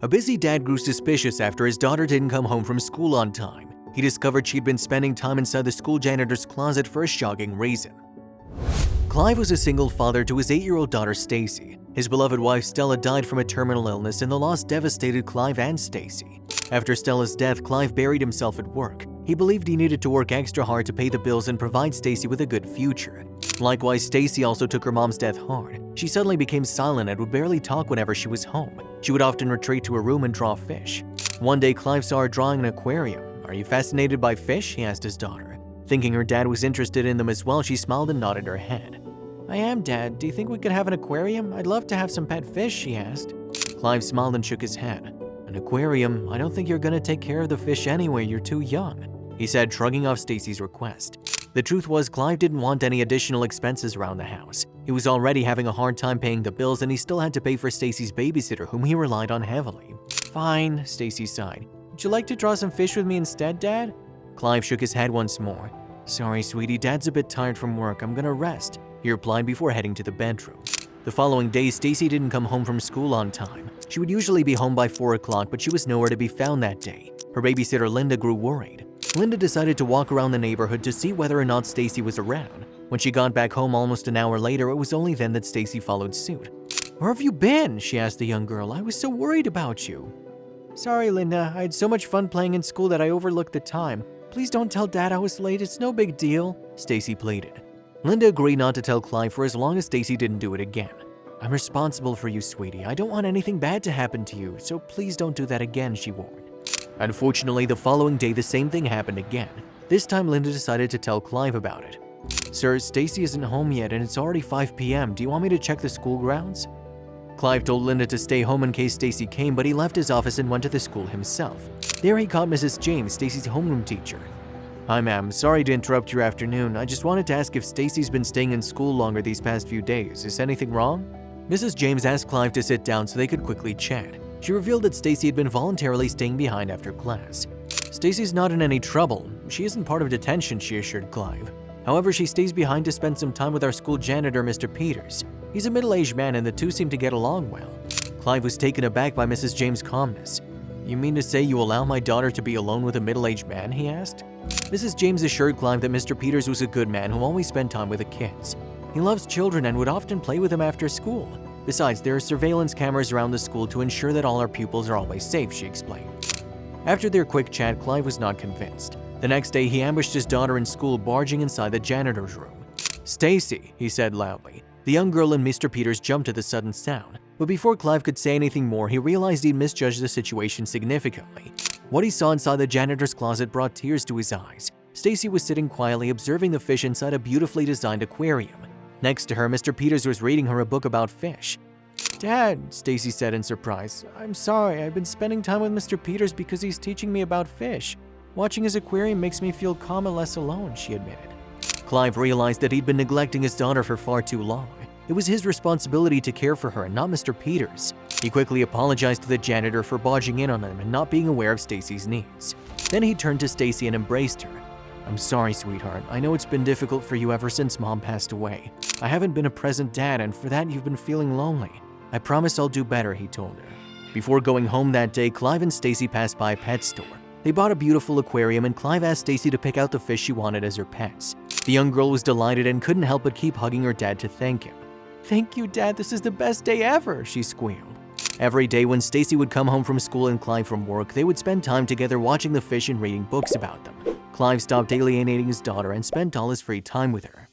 A busy dad grew suspicious after his daughter didn't come home from school on time. He discovered she'd been spending time inside the school janitor's closet for a shocking reason. Clive was a single father to his 8-year-old daughter Stacy. His beloved wife Stella died from a terminal illness, and the loss devastated Clive and Stacy. After Stella's death, Clive buried himself at work. He believed he needed to work extra hard to pay the bills and provide Stacy with a good future. Likewise, Stacy also took her mom's death hard. She suddenly became silent and would barely talk whenever she was home. She would often retreat to her room and draw fish. One day, Clive saw her drawing an aquarium. "Are you fascinated by fish?" he asked his daughter. Thinking her dad was interested in them as well, she smiled and nodded her head. "I am, Dad. Do you think we could have an aquarium? I'd love to have some pet fish," she asked. Clive smiled and shook his head. "An aquarium? I don't think you're gonna take care of the fish anyway, you're too young," he said, shrugging off Stacy's request. The truth was, Clive didn't want any additional expenses around the house. He was already having a hard time paying the bills, and he still had to pay for Stacy's babysitter, whom he relied on heavily. "Fine," Stacy sighed. "Would you like to draw some fish with me instead, Dad?" Clive shook his head once more. "Sorry, sweetie, Dad's a bit tired from work. I'm gonna rest," he replied before heading to the bedroom. The following day, Stacy didn't come home from school on time. She would usually be home by 4 o'clock, but she was nowhere to be found that day. Her babysitter Linda grew worried. Linda decided to walk around the neighborhood to see whether or not Stacy was around. When she got back home almost an hour later, it was only then that Stacy followed suit. "Where have you been?" she asked the young girl. "I was so worried about you." "Sorry, Linda. I had so much fun playing in school that I overlooked the time. Please don't tell Dad I was late. It's no big deal," Stacy pleaded. Linda agreed not to tell Clive for as long as Stacy didn't do it again. "I'm responsible for you, sweetie. I don't want anything bad to happen to you, so please don't do that again," she warned. Unfortunately, the following day, the same thing happened again. This time, Linda decided to tell Clive about it. "Sir, Stacy isn't home yet, and it's already 5 p.m. Do you want me to check the school grounds?" Clive told Linda to stay home in case Stacy came, but he left his office and went to the school himself. There he caught Mrs. James, Stacy's homeroom teacher. "Hi, ma'am. Sorry to interrupt your afternoon. I just wanted to ask if Stacy's been staying in school longer these past few days. Is anything wrong?" Mrs. James asked Clive to sit down so they could quickly chat. She revealed that Stacy had been voluntarily staying behind after class. "Stacy's not in any trouble. She isn't part of detention," she assured Clive. "However, she stays behind to spend some time with our school janitor, Mr. Peters. He's a middle-aged man and the two seem to get along well." Clive was taken aback by Mrs. James' calmness. "You mean to say you allow my daughter to be alone with a middle-aged man?" he asked. Mrs. James assured Clive that Mr. Peters was a good man who always spent time with the kids. He loves children and would often play with them after school. Besides, there are surveillance cameras around the school to ensure that all our pupils are always safe, she explained. After their quick chat, Clive was not convinced. The next day, he ambushed his daughter in school, barging inside the janitor's room. "Stacy," he said loudly. The young girl and Mr. Peters jumped at the sudden sound, but before Clive could say anything more, he realized he'd misjudged the situation significantly. What he saw inside the janitor's closet brought tears to his eyes. Stacy was sitting quietly observing the fish inside a beautifully designed aquarium. Next to her, Mr. Peters was reading her a book about fish. "Dad," Stacy said in surprise, "I'm sorry. I've been spending time with Mr. Peters because he's teaching me about fish. Watching his aquarium makes me feel calm and less alone," she admitted. Clive realized that he'd been neglecting his daughter for far too long. It was his responsibility to care for her and not Mr. Peters. He quickly apologized to the janitor for barging in on him and not being aware of Stacy's needs. Then he turned to Stacy and embraced her. "I'm sorry, sweetheart. I know it's been difficult for you ever since Mom passed away. I haven't been a present dad, and for that you've been feeling lonely. I promise I'll do better," he told her. Before going home that day, Clive and Stacy passed by a pet store. They bought a beautiful aquarium, and Clive asked Stacy to pick out the fish she wanted as her pets. The young girl was delighted and couldn't help but keep hugging her dad to thank him. "Thank you, Dad. This is the best day ever," she squealed. Every day when Stacy would come home from school and Clive from work, they would spend time together watching the fish and reading books about them. Clive stopped alienating his daughter and spent all his free time with her.